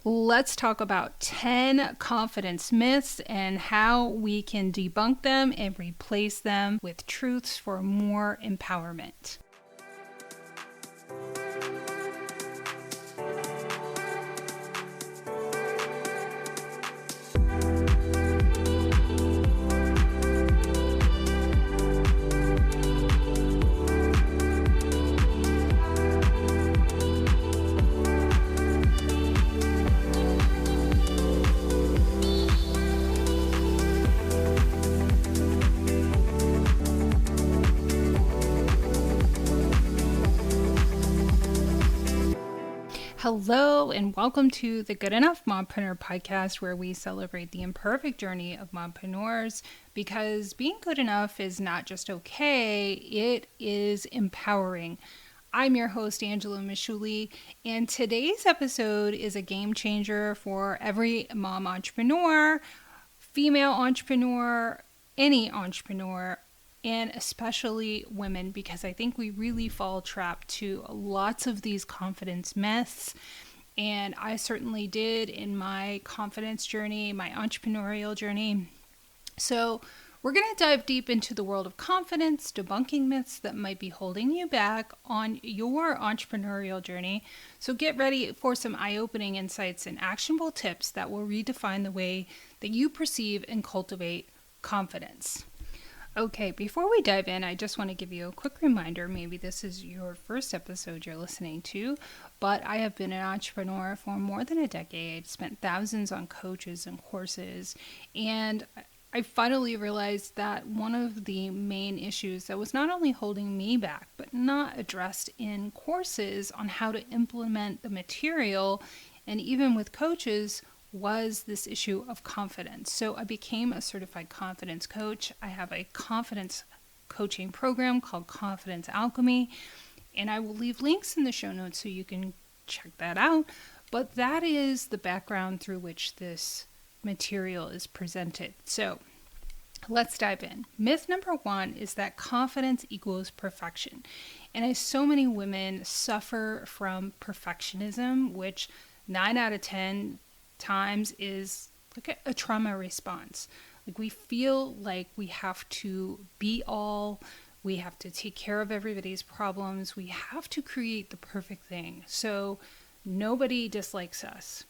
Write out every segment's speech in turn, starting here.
Let's talk about 10 confidence myths and how we can debunk them and replace them with truths for more empowerment. Hello and welcome to the Good Enough Mompreneur Podcast, where we celebrate the imperfect journey of mompreneurs, because being good enough is not just okay, it is empowering. I'm your host, Angela Mishuli, and today's episode is a game changer for every mom entrepreneur, female entrepreneur, any entrepreneur, and especially women, because I think we really fall trapped to lots of these confidence myths. And I certainly did in my confidence journey, my entrepreneurial journey. So we're going to dive deep into the world of confidence, debunking myths that might be holding you back on your entrepreneurial journey. So get ready for some eye-opening insights and actionable tips that will redefine the way that you perceive and cultivate confidence. Okay, before we dive in, I just want to give you a quick reminder. Maybe this is your first episode you're listening to, but I have been an entrepreneur for more than a decade, spent thousands on coaches and courses, and I finally realized that one of the main issues that was not only holding me back, but not addressed in courses on how to implement the material, and even with coaches, was this issue of confidence. So I became a certified confidence coach. I have a confidence coaching program called Confidence Alchemy, and I will leave links in the show notes so you can check that out. But that is the background through which this material is presented. So let's dive in. Myth number 1 is that confidence equals perfection. And as so many women suffer from perfectionism, which 9 out of 10 times is like a trauma response. Like we feel like we have to be all, we have to take care of everybody's problems, we have to create the perfect thing so nobody dislikes us.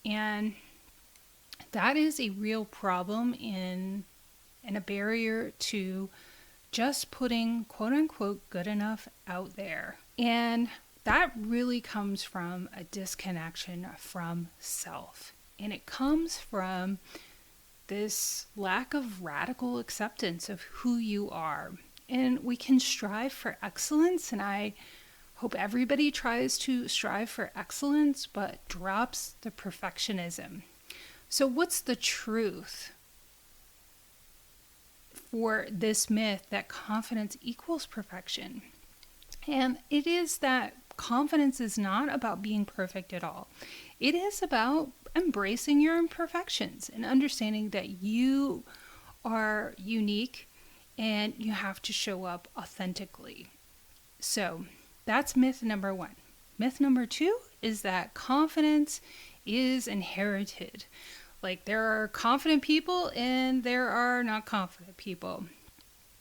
And that is a real problem and a barrier to just putting quote unquote good enough out there. And that really comes from a disconnection from self. And it comes from this lack of radical acceptance of who you are. And we can strive for excellence, and I hope everybody tries to strive for excellence, but drops the perfectionism. So what's the truth for this myth that confidence equals perfection? And it is that confidence is not about being perfect at all. It is about embracing your imperfections and understanding that you are unique and you have to show up authentically. So that's myth number 1. Myth number 2 is that confidence is inherited. Like there are confident people and there are not confident people.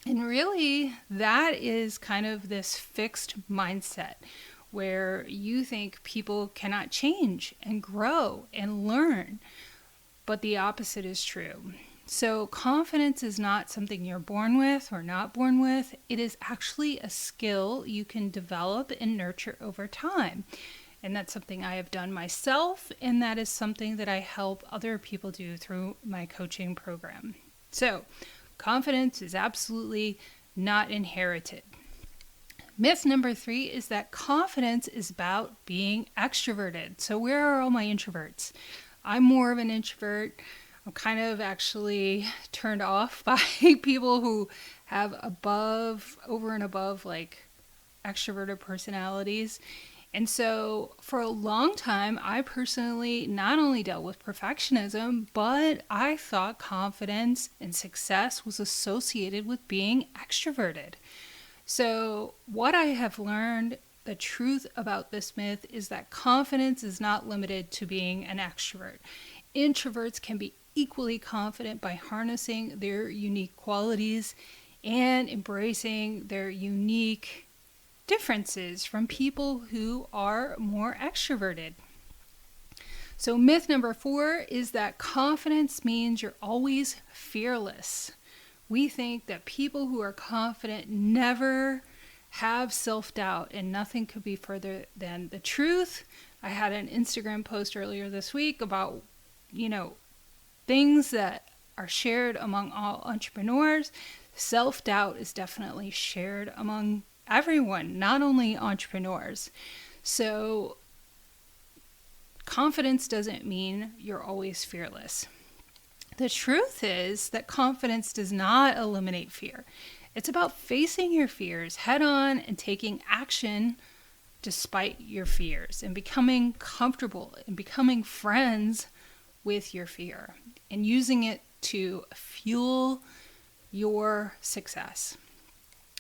And really, that is kind of this fixed mindset where you think people cannot change and grow and learn, but the opposite is true. So confidence is not something you're born with or not born with. It is actually a skill you can develop and nurture over time. And that's something I have done myself, and that is something that I help other people do through my coaching program. So confidence is absolutely not inherited. Myth number 3 is that confidence is about being extroverted. So where are all my introverts? I'm more of an introvert. I'm kind of actually turned off by people who have over and above like extroverted personalities. And so for a long time, I personally not only dealt with perfectionism, but I thought confidence and success was associated with being extroverted. So what I have learned the truth about this myth is that confidence is not limited to being an extrovert. Introverts can be equally confident by harnessing their unique qualities and embracing their unique differences from people who are more extroverted. So myth number 4 is that confidence means you're always fearless. We think that people who are confident never have self-doubt, and nothing could be further than the truth. I had an Instagram post earlier this week about, things that are shared among all entrepreneurs. Self-doubt is definitely shared among everyone, not only entrepreneurs. So confidence doesn't mean you're always fearless. The truth is that confidence does not eliminate fear. It's about facing your fears head on and taking action despite your fears and becoming comfortable and becoming friends with your fear and using it to fuel your success.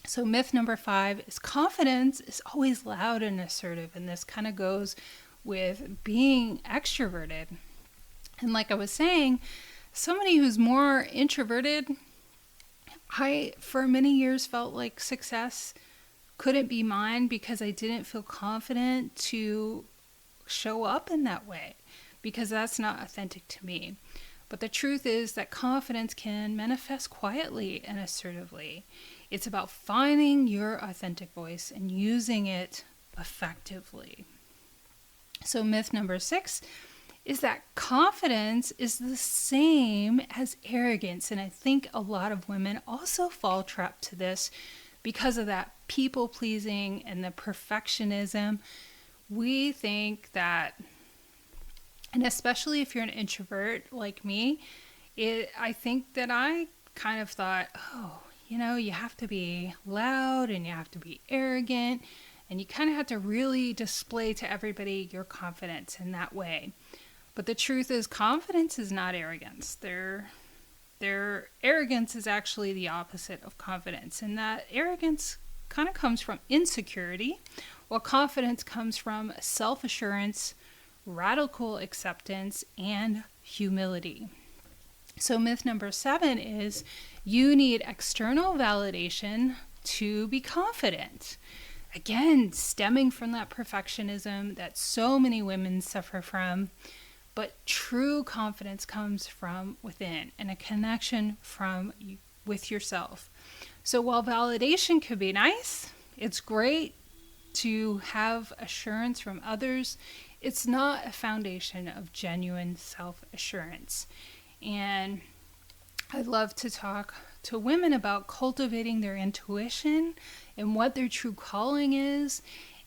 So myth number 5 is confidence is always loud and assertive. And this kind of goes with being extroverted. And like I was saying, somebody who's more introverted, I, for many years, felt like success couldn't be mine because I didn't feel confident to show up in that way, because that's not authentic to me. But the truth is that confidence can manifest quietly and assertively. It's about finding your authentic voice and using it effectively. So myth number 6 is that confidence is the same as arrogance. And I think a lot of women also fall trapped to this because of that people pleasing and the perfectionism. We think that, and especially if you're an introvert like me, I think that I kind of thought, you have to be loud and you have to be arrogant and you kind of have to really display to everybody your confidence in that way. But the truth is, confidence is not arrogance. Their arrogance is actually the opposite of confidence. And that arrogance kind of comes from insecurity, while confidence comes from self-assurance, radical acceptance, and humility. So myth number 7 is you need external validation to be confident. Again, stemming from that perfectionism that so many women suffer from. But true confidence comes from within and a connection with yourself. So while validation could be nice, it's great to have assurance from others. It's not a foundation of genuine self-assurance. And I'd love to talk to women about cultivating their intuition and what their true calling is,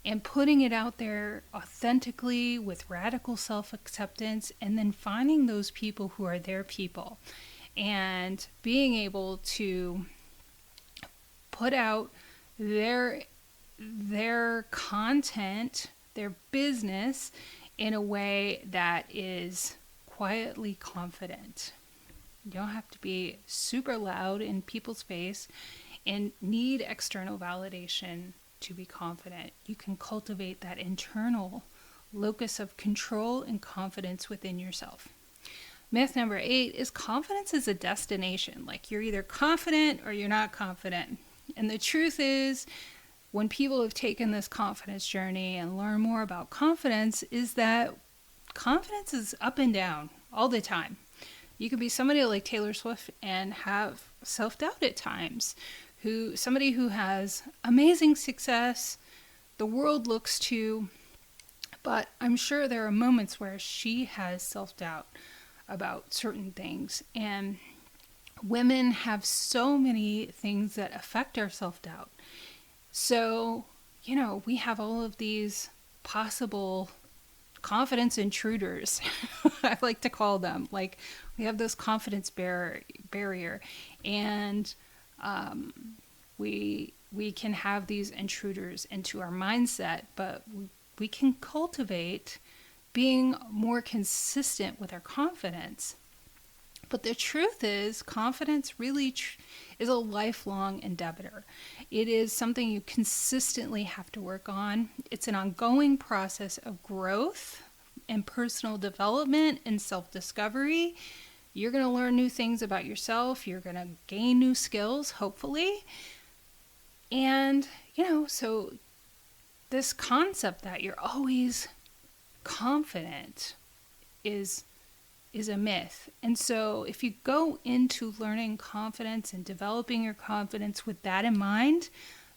and putting it out there authentically with radical self-acceptance, and then finding those people who are their people and being able to put out their content, their business in a way that is quietly confident. You don't have to be super loud in people's face and need external validation to be confident. You can cultivate that internal locus of control and confidence within yourself. Myth number 8 is confidence is a destination. Like, you're either confident or you're not confident. And the truth is, when people have taken this confidence journey and learn more about confidence, is that confidence is up and down all the time. You could be somebody like Taylor Swift and have self-doubt at times. Somebody who has amazing success, the world looks to, but I'm sure there are moments where she has self-doubt about certain things. And women have so many things that affect our self-doubt. So, we have all of these possible confidence intruders, I like to call them. Like, we have this confidence barrier, and we can have these intruders into our mindset, but we can cultivate being more consistent with our confidence But the truth is, confidence really is a lifelong endeavor. It is something you consistently have to work on. It's an ongoing process of growth and personal development and self-discovery. You're going to learn new things about yourself. You're going to gain new skills, hopefully. And, so this concept that you're always confident is a myth. And so if you go into learning confidence and developing your confidence with that in mind,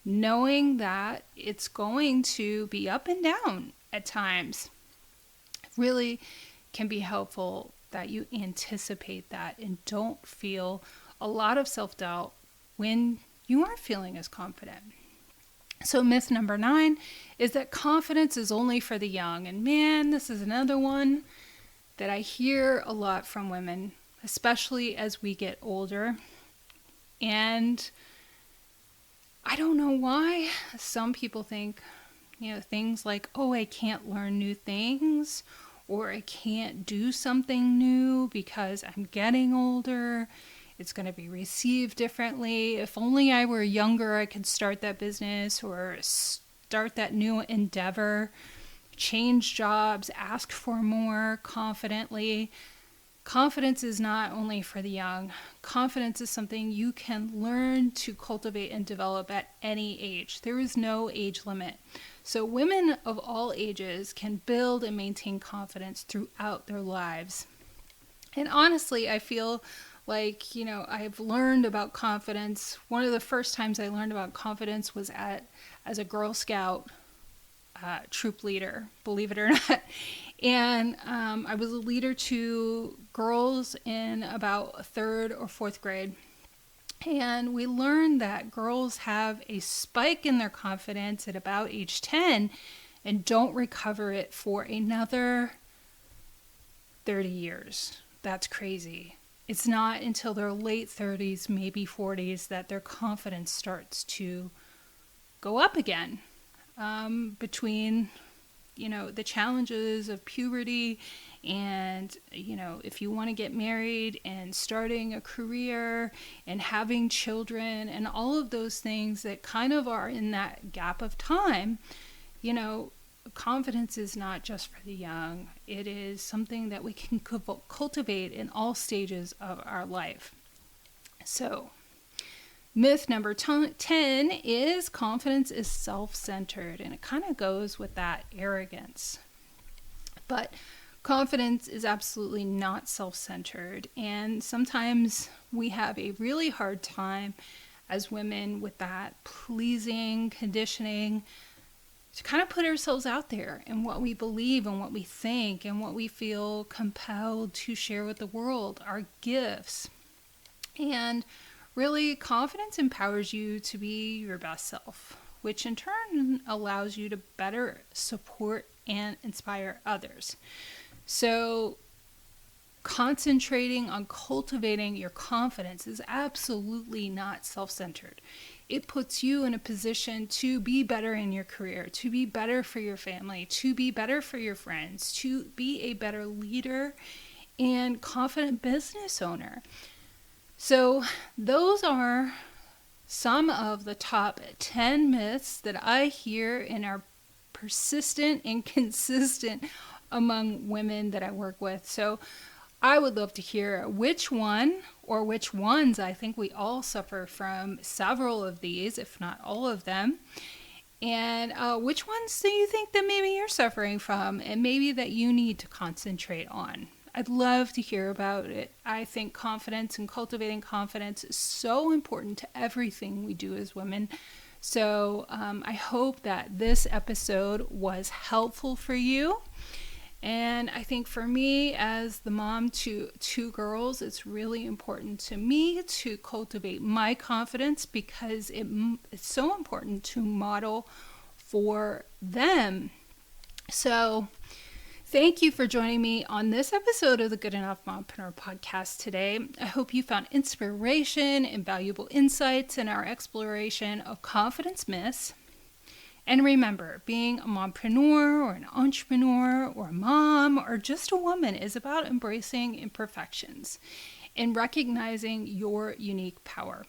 knowing that it's going to be up and down at times, really can be helpful that you anticipate that and don't feel a lot of self-doubt when you aren't feeling as confident. So myth number 9 is that confidence is only for the young. And man, this is another one that I hear a lot from women, especially as we get older. And I don't know why some people think, things like, oh, I can't learn new things, or I can't do something new because I'm getting older. It's going to be received differently. If only I were younger, I could start that business or start that new endeavor, change jobs, ask for more confidently. Confidence is not only for the young. Confidence is something you can learn to cultivate and develop at any age. There is no age limit. So women of all ages can build and maintain confidence throughout their lives. And honestly, I feel like, I've learned about confidence. One of the first times I learned about confidence was as a Girl Scout troop leader, believe it or not. And I was a leader to girls in about 3rd or 4th grade. And we learned that girls have a spike in their confidence at about age 10 and don't recover it for another 30 years. That's crazy. It's not until their late 30s, maybe 40s, that their confidence starts to go up again. Between, the challenges of puberty and, if you want to get married and starting a career and having children and all of those things that kind of are in that gap of time, confidence is not just for the young. It is something that we can cultivate in all stages of our life. So, myth number 10 is confidence is self-centered, and it kind of goes with that arrogance. But confidence is absolutely not self-centered, and sometimes we have a really hard time as women with that pleasing conditioning to kind of put ourselves out there and what we believe and what we think and what we feel compelled to share with the world, our gifts. And really, confidence empowers you to be your best self, which in turn allows you to better support and inspire others. So concentrating on cultivating your confidence is absolutely not self-centered. It puts you in a position to be better in your career, to be better for your family, to be better for your friends, to be a better leader and confident business owner. So those are some of the top 10 myths that I hear and are persistent and consistent among women that I work with. So I would love to hear which one or which ones. I think we all suffer from several of these, if not all of them. And which ones do you think that maybe you're suffering from and maybe that you need to concentrate on? I'd love to hear about it. I think confidence and cultivating confidence is so important to everything we do as women. So I hope that this episode was helpful for you. And I think for me, as the mom to 2 girls, it's really important to me to cultivate my confidence because it's so important to model for them. So thank you for joining me on this episode of the Good Enough Mompreneur Podcast today. I hope you found inspiration and valuable insights in our exploration of confidence myths. And remember, being a mompreneur or an entrepreneur or a mom or just a woman is about embracing imperfections. and recognizing your unique power.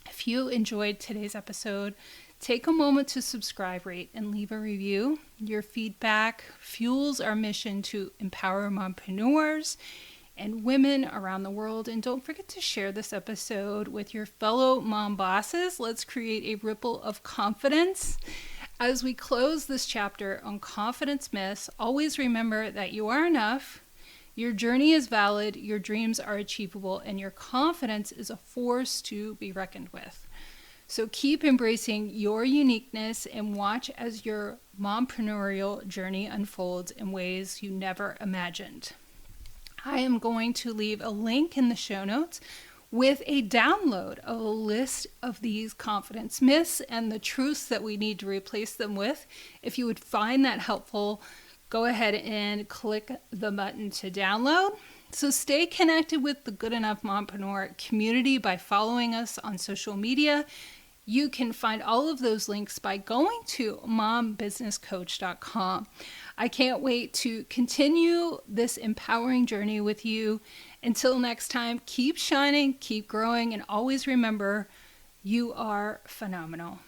If you enjoyed today's episode, take a moment to subscribe, rate, and leave a review. Your feedback fuels our mission to empower mompreneurs and women around the world. And don't forget to share this episode with your fellow mom bosses. Let's create a ripple of confidence. As we close this chapter on confidence myths, always remember that you are enough, your journey is valid, your dreams are achievable, and your confidence is a force to be reckoned with. So keep embracing your uniqueness and watch as your mompreneurial journey unfolds in ways you never imagined. I am going to leave a link in the show notes with a download of a list of these confidence myths and the truths that we need to replace them with. If you would find that helpful, go ahead and click the button to download. So stay connected with the Good Enough Mompreneur community by following us on social media. You can find all of those links by going to mombusinesscoach.com. I can't wait to continue this empowering journey with you. Until next time, keep shining, keep growing, and always remember, you are phenomenal.